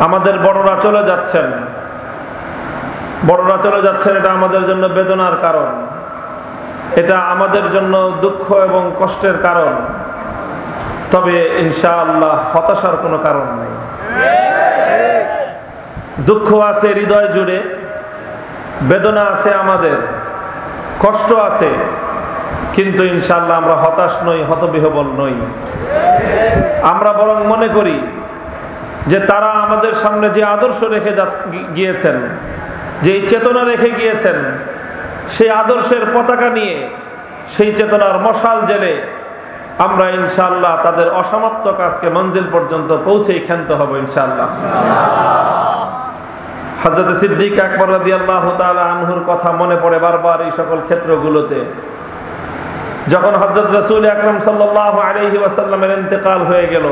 আমাদের বড়রা চলে যাচ্ছেন, এটা আমাদের জন্য বেদনার কারণ, এটা আমাদের জন্য দুঃখ এবং কষ্টের কারণ। তবে ইনশাআল্লাহ হতাশার কোনো কারণ নেই। দুঃখ আছে হৃদয় জুড়ে, বেদনা আছে, আমাদের কষ্ট আছে, কিন্তু ইনশাআল্লাহ আমরা হতাশ নই, হতবিহ্বল নই। আমরা বরং মনে করি যে তারা আমাদের সামনে যে আদর্শ রেখে গিয়েছেন, যে চেতনা রেখে গিয়েছেন, সেই আদর্শের পতাকা নিয়ে, সেই চেতনার মশাল জেলে আমরা ইনশাআল্লাহ তাদের অসমাপ্ত কাজকে মঞ্জিল পর্যন্ত পৌঁছেই ক্ষান্ত হব ইনশাআল্লাহ। হযরত সিদ্দিক আকবর রাদিয়াল্লাহু তাআলা আনহুর কথা মনে পড়ে বারবার এই সকল ক্ষেত্রগুলোতে। যখন হযরত রাসূল আকরাম সাল্লাল্লাহু আলাইহি ওয়াসাল্লামের ইন্তেকাল হয়ে গেল,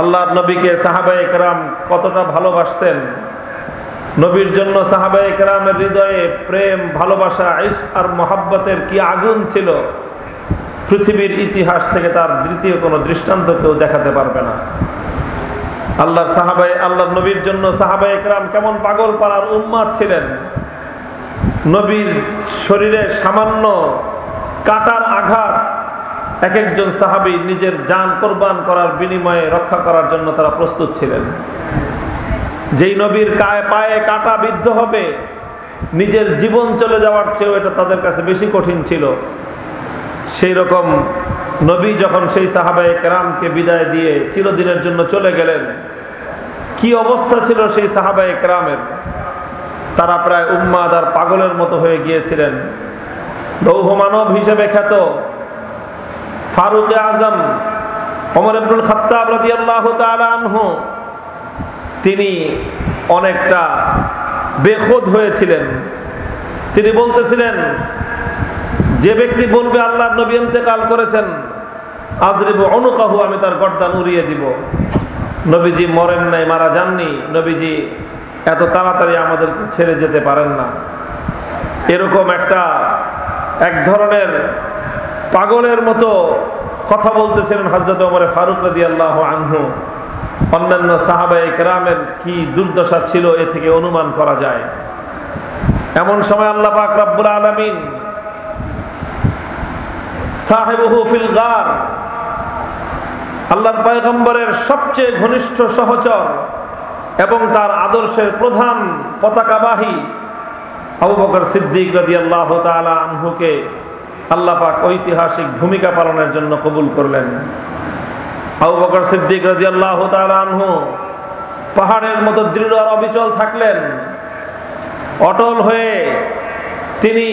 আল্লাহর নবীকে সাহাবায়ে কেরাম কতটা ভালোবাসতেন, নবীর জন্য সাহাবায়ে কেরামের হৃদয়ে প্রেম, ভালোবাসা, ইশক আর মহব্বতের কি আগুন ছিল, পৃথিবীর ইতিহাস থেকে তার দ্বিতীয় কোনো দৃষ্টান্ত কেউ দেখাতে পারবে না। আল্লাহর নবীর জন্য সাহাবায়ে কেরাম কেমন পাগল পাড়ার উম্মাত ছিলেন। নবীর শরীরে সামান্য কাটার আঘাত এক একজন সাহাবী নিজের জান কোরবান করার বিনিময়ে রক্ষা করার জন্য তারা প্রস্তুত ছিলেন। যেই নবীর পায়ে কাটা বিদ্ধ হবে, নিজের জীবন চলে যাওয়ার চেয়েও এটা তাদের কাছে বেশি কঠিন ছিল। সেই রকম নবী যখন সেই সাহাবায়ে কেরামকে বিদায় দিয়ে চিরদিনের জন্য চলে গেলেন, কি অবস্থা ছিল সেই সাহাবায়ে কেরামের। তারা প্রায় উম্মাদ আর পাগলের মতো হয়ে গিয়েছিলেন। লৌহ মানব হিসেবে খ্যাত ফারুক আজম ওমর ইবনুল খাত্তাব রাদিয়াল্লাহু তাআলা আনহু, তিনি অনেকটা বেখুদ হয়েছিলেন। তিনি বলতেছিলেন, যে ব্যক্তি বলবে আল্লাহর নবী ইন্তেকাল করেছেন, আযরিবু উনুকাহু, আমি তার গর্দান উড়িয়ে দিব। নবীজি মরেন নাই, মারা যাননি, নবীজি এত তাড়াতাড়ি আমাদেরকে ছেড়ে যেতে পারেন না। এরকম এক ধরনের পাগলের মতো কথা বলতেছিলেন হযরত ওমর ফারুক রাদিয়াল্লাহু আনহু। অন্যান্য সাহাবায়ে কেরামের কি দুর্দশা ছিল এ থেকে অনুমান করা যায়। এমন সময় আল্লাহ পাক রব্বুল আলামিন সাহিবুহু ফিল গার, আল্লাহর পয়গম্বরের সবচেয়ে ঘনিষ্ঠ সহচর এবং তার আদর্শের প্রধান পতাকাবাহী আবু বকর সিদ্দিক রাদিয়াল্লাহু তাআলা আনহুকে আল্লাহ পাক ঐতিহাসিক ভূমিকা পালনের জন্য কবুল করলেন। আবু বকর সিদ্দিক রাদিয়াল্লাহু তাআলা আনহু পাহাড়ের মতো দৃঢ় আর অবিচল থাকলেন। অটল হয়ে তিনি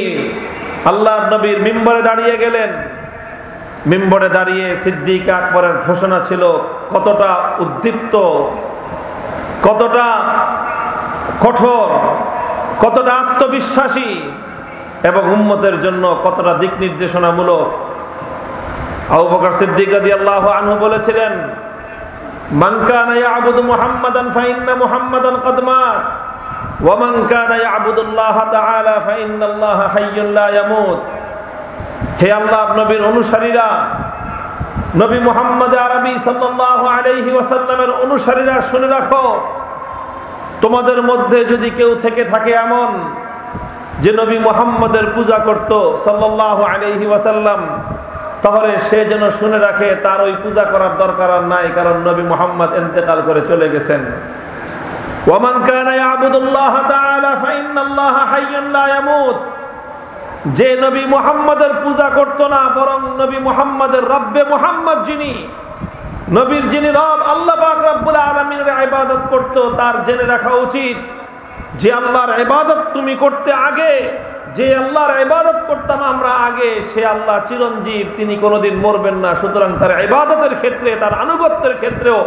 আল্লাহর নবীর মিম্বরে দাঁড়িয়ে গেলেন। মিম্বরে দাঁড়িয়ে সিদ্দিক আকবরের ঘোষণা ছিল কতটা উদ্দীপ্ত, কতটা কঠোর, কতটা আত্মবিশ্বাসী এবং উম্মতের জন্য কতটা দিক নির্দেশনামূলক। আবু বকর সিদ্দিক রাদিয়াল্লাহু আনহু বলেছিলেন, মান কানা ইয়াবুদু মুহাম্মাদান ফাইন্না মুহাম্মাদান ক্বাদ মাত ওয়া মান কানা ইয়াবুদুল্লাহ তাআলা ফাইন্নাল্লাহা হাইয়্যুন লা ইয়ামুত। হে আল্লাহর নবীর অনুসারীরা, নবী মুহাম্মদ আরবি সাল্লাল্লাহু আলাইহি ওয়াসাল্লামের অনুসারীরা, শুনে রাখো, তোমাদের মধ্যে যদি কেউ থেকে থাকে এমন যে নবী মুহাম্মদের পূজা করত সাল্লাল্লাহু আলাইহি ওয়াসাল্লাম, তাহলে সে যেন শুনে রাখে তার ওই পূজা করার দরকার আর নাই, কারণ নবী মুহাম্মদ ইন্তেকাল করে চলে গেছেন। ওয়া মান কানা ইয়াবুদুল্লাহ তাআলা ফাইন্নাল্লাহা হাইয়্যুন লা ইয়ামুত। যে নবী মুহাম্মদের পূজা করত না, বরং নবী মুহাম্মদের রব্বে মুহাম্মদ যিনি, নবীর যিনি রব আল্লাহ পাক রব্বুল আলামিনের ইবাদত করত, তার জেনে রাখা উচিত যে আল্লাহর ইবাদত তুমি করতে আগে, যে আল্লাহর ইবাদত করতাম আমরা আগে, সে আল্লাহ চিরঞ্জীব, তিনি কোনোদিন মরবেন না। সুতরাং তার ইবাদতের ক্ষেত্রে, তার আনুগত্যের ক্ষেত্রেও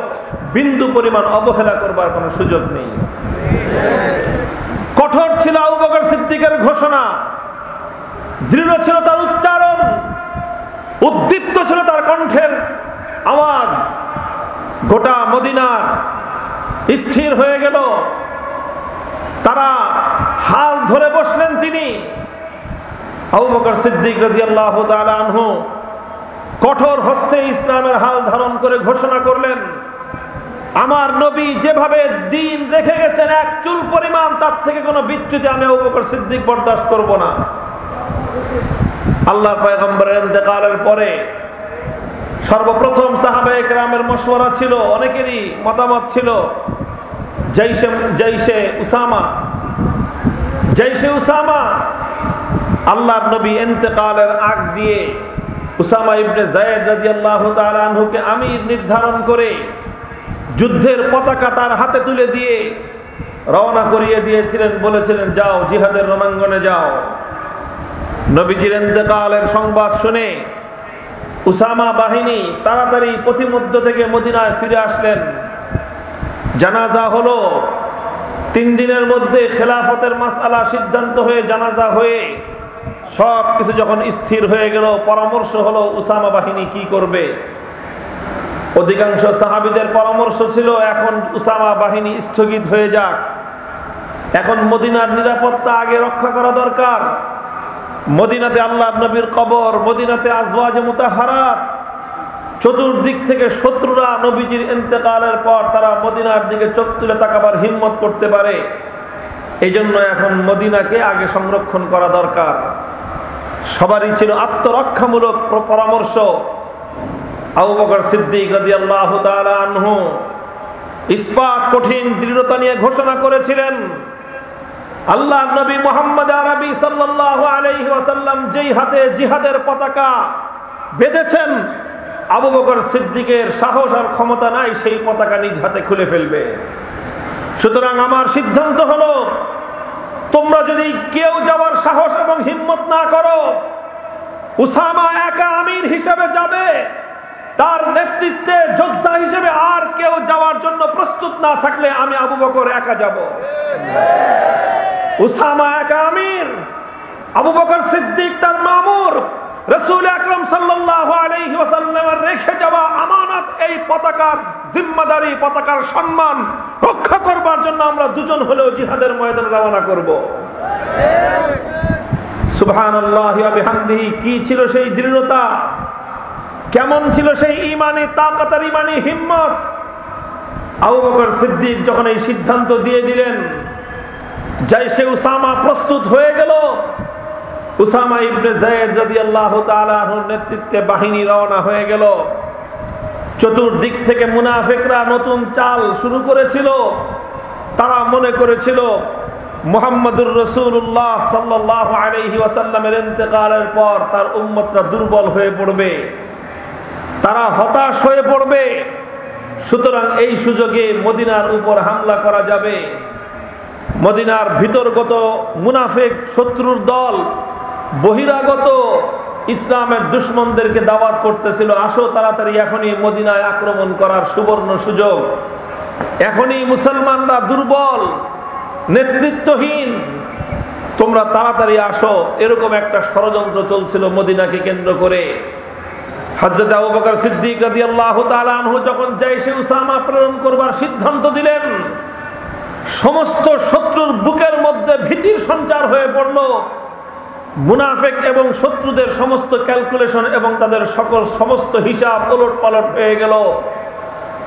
বিন্দু পরিমাণ অবহেলা করবার কোনো সুযোগ নেই। কঠোর ছিল আবু বকর সিদ্দিকের ঘোষণা, দৃঢ় ছিল তার উচ্চারণ, উদ্দীপ্ত ছিল তার কণ্ঠের আওয়াজ। গোটা মদিনা স্থির হয়ে গেল, তারা হাল ধরে বসলেন। তিনি আবু বকর সিদ্দিক রাদিয়াল্লাহু তাআলা আনহু কঠোর হস্তে ইসলামের হাল ধারণ করে ঘোষণা করলেন, আমার নবী যেভাবে দিন রেখে গেছেন এক চুল পরিমাণ তার থেকে কোনো বিচ্যুতি আমি আবু বকর সিদ্দিক বরদাস্ত করব না। আল্লাহর পয়গম্বরের ইন্তেকালের পরে সর্বপ্রথম সাহাবায়ে কেরামের মশওয়ারা ছিল, অনেকেরই মতামত ছিল জাইশে উসামা আল্লাহর নবী ইন্তেকালের আগ দিয়ে উসামা ইবনে যায়েদ রাদিয়াল্লাহু তাআলা আনহুকে আমির নির্ধারণ করে যুদ্ধের পতাকা তার হাতে তুলে দিয়ে রওনা করিয়ে দিয়েছিলেন, বলেছিলেন যাও জিহাদের রণাঙ্গনে যাও। নবীজির ইন্তেকালের সংবাদ শুনে উসামা বাহিনী তাড়াতাড়ি পথিমধ্য থেকে মদিনায় ফিরে আসলেন। জানাজা হলো, 3 দিনের মধ্যে খেলাফতের মাসআলা সিদ্ধান্ত হয়ে জানাজা হয়ে সব কিছু যখন স্থির হয়ে গেল, পরামর্শ হলো উসামা বাহিনী কি করবে। অধিকাংশ সাহাবীদের পরামর্শ ছিল এখন উসামা বাহিনী স্থগিত হয়ে যাক, এখন মদিনার নিরাপত্তা আগে রক্ষা করা দরকার। মদিনাতে আল্লাহর নবীর কবর, মদিনাতে আজওয়াজে মুতাহহারাত, চতুর্দিক থেকে শত্রুরা নবীজির ইন্তেকালের পর তারা মদিনার দিকে চোখ তুলে তাকাবার হিম্মত করতে পারে, এই জন্য এখন মদিনাকে আগে সংরক্ষণ করা দরকার। সবারই ছিল আত্মরক্ষামূলক পরামর্শ। আবু বকর সিদ্দিক রাদিয়াল্লাহু তাআলা আনহু ইস্পাত কঠিন দৃঢ়তা নিয়ে ঘোষণা করেছিলেন, আল্লাহর নবী মুহাম্মদ আরবি সাল্লাল্লাহু আলাইহি ওয়াসাল্লাম যেই হাতে জিহাদের পতাকা বেঁধেছেন, আবু বকর সিদ্দিকের সাহস আর ক্ষমতা নাই সেই পতাকা নিজ হাতে খুলে ফেলবে। সুতরাং আমার সিদ্ধান্ত হলো, তোমরা যদি কেউ যাওয়ার সাহস এবং হিম্মত না করো, উসামা একা আমির হিসেবে যাবে, তার নেতৃত্বে যোদ্ধা হিসেবে আর কেউ যাওয়ার জন্য প্রস্তুত না থাকলে আমি আবু বকর একা যাব। উসামা একা আমির, আবু বকর সিদ্দিক তার মামুর। রাসূল আকরাম সাল্লাল্লাহু আলাইহি ওয়াসাল্লামের রেখে যাওয়া আমানত, এই পতাকার জিম্মাদারি, পতাকার সম্মান রক্ষা করবার জন্য আমরা দুজন হলেও জিহাদের ময়দানে রওনা করব। সুবহানাল্লাহি ওয়া বিহামদিহি। কি ছিল সেই দৃঢ়তা, কেমন ছিল সেই ঈমানি তাকাত আর ঈমানি হিম্মত। আবু বকর সিদ্দিক যখন এই সিদ্ধান্ত দিয়ে দিলেন, জাইশে উসামা প্রস্তুত হয়ে গেল। উসামা ইবনে যায়েদ রাদিয়াল্লাহু তাআলা আনহুর নেতৃত্বে বাহিনী রওনা হয়ে গেল। চতুর্দিক থেকে মুনাফিকরা নতুন চাল শুরু করেছিল। তারা মনে করেছিল মুহাম্মদুর রাসূলুল্লাহ সাল্লাল্লাহু আলাইহি ওয়াসাল্লামের ইন্তেকালের পর তার উম্মতরা দুর্বল হয়ে পড়বে, তারা হতাশ হয়ে পড়বে, সুতরাং এই সুযোগে মদিনার উপর হামলা করা যাবে। মদিনার ভিতরগত মুনাফিক শত্রুর দল বহিরাগত ইসলামের দুশমনদেরকে দাওয়াত করতেছিল, আসো তাড়াতাড়ি এখনই মদিনায় আক্রমণ করার সুবর্ণ সুযোগ, এখনই মুসলমানরা দুর্বল, নেতৃত্বহীন, তোমরা তাড়াতাড়ি আসো। এরকম একটা ষড়যন্ত্র চলছিল মদিনাকে কেন্দ্র করে। হযরত আবু বকর সিদ্দিক রাদিয়াল্লাহু তাআলা আনহু যখন জাইশে উসামা প্রেরণ করবার সিদ্ধান্ত দিলেন, সমস্ত শত্রুর বুকের মধ্যে ভীতির সঞ্চার হয়ে পড়ল। মুনাফিক এবং শত্রুদের সমস্ত ক্যালকুলেশন এবং তাদের সমস্ত হিসাব ওলটপালট হয়ে গেল।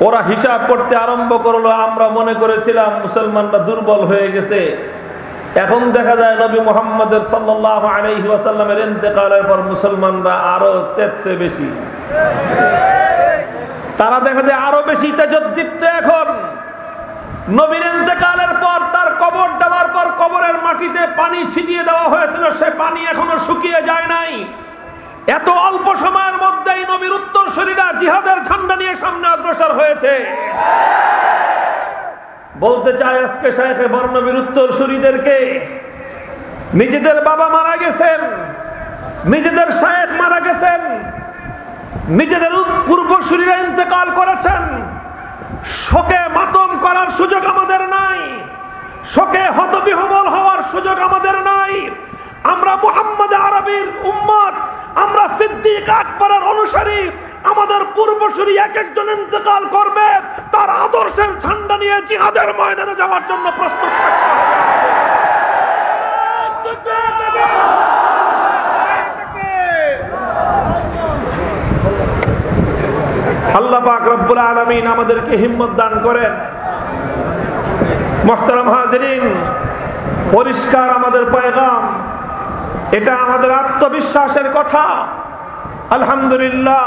ওরা হিসাব করতে আরম্ভ করলো, আমরা মনে করেছিলাম মুসলমানরা দুর্বল হয়ে গেছে, এখন দেখা যায় নবী মুহাম্মদের সাল্লাল্লাহু আলাইহি ওয়াসাল্লামের ইন্তেকালের পর মুসলমানরা আরো চেতছে বেশি, তারা দেখা যায় আরো বেশি তেজোদ্দীপ্ত। এখন নবীর ইন্তেকালের পর তার কবর দেওয়ার পর কবরের মাটিতে পানি ছিটিয়ে দেওয়া হয়েছিল, সে পানি এখনো শুকিয়ে যায় নাই। এত অল্প সময়ের মধ্যেই নবীর উত্তরসূরিরা জিহাদের ঝান্ডা নিয়ে সামনে অগ্রসর হয়েছে। বলতে চাই আজকে শায়েখে বর্ণবীর উত্তরসূরিদেরকে, নিজেদের বাবা মারা গেছেন, নিজেদের শায়েখ মারা গেছেন, নিজেদের পূর্বসূরিরা ইন্তেকাল করেছেন, শোকে মাতম করার সুযোগ আমাদের নাই, শোকে হতবিহ্বল হওয়ার সুযোগ আমাদের নাই। আমরা মুহাম্মদ আরবির উম্মত, আমরা সিদ্দিক আকবরের অনুসারী। আমাদের পূর্বসূরি এক একজন ইন্তেকাল করবে, তার আদর্শের ঝান্ডা নিয়ে জিহাদের ময়দানে যাওয়ার জন্য প্রস্তুত থাকতে হবে। আল্লাহ পাক রব্বুল আলামিন আমাদেরকে হিম্মত দান করেন। মুহতারাম হাজিরিন, পরিষ্কার আমাদের পয়গাম, এটা আমাদের আত্মবিশ্বাসের কথা। আলহামদুলিল্লাহ,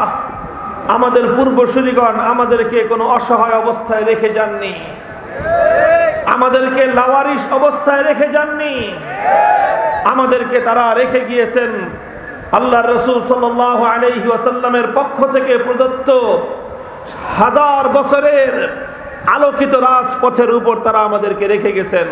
আমাদের পূর্বসূরিগণ আমাদেরকে কোনো অসহায় অবস্থায় রেখে যাননি, আমাদেরকে লাওয়ারিস অবস্থায় রেখে যাননি। আমাদেরকে তারা রেখে গিয়েছেন আল্লাহর রাসূল সাল্লাল্লাহু আলাইহি ওয়াসাল্লামের পক্ষ থেকে প্রদত্ত 1000 বছরের আলোকিত রাজপথের উপর তারা আমাদেরকে রেখে গেছেন।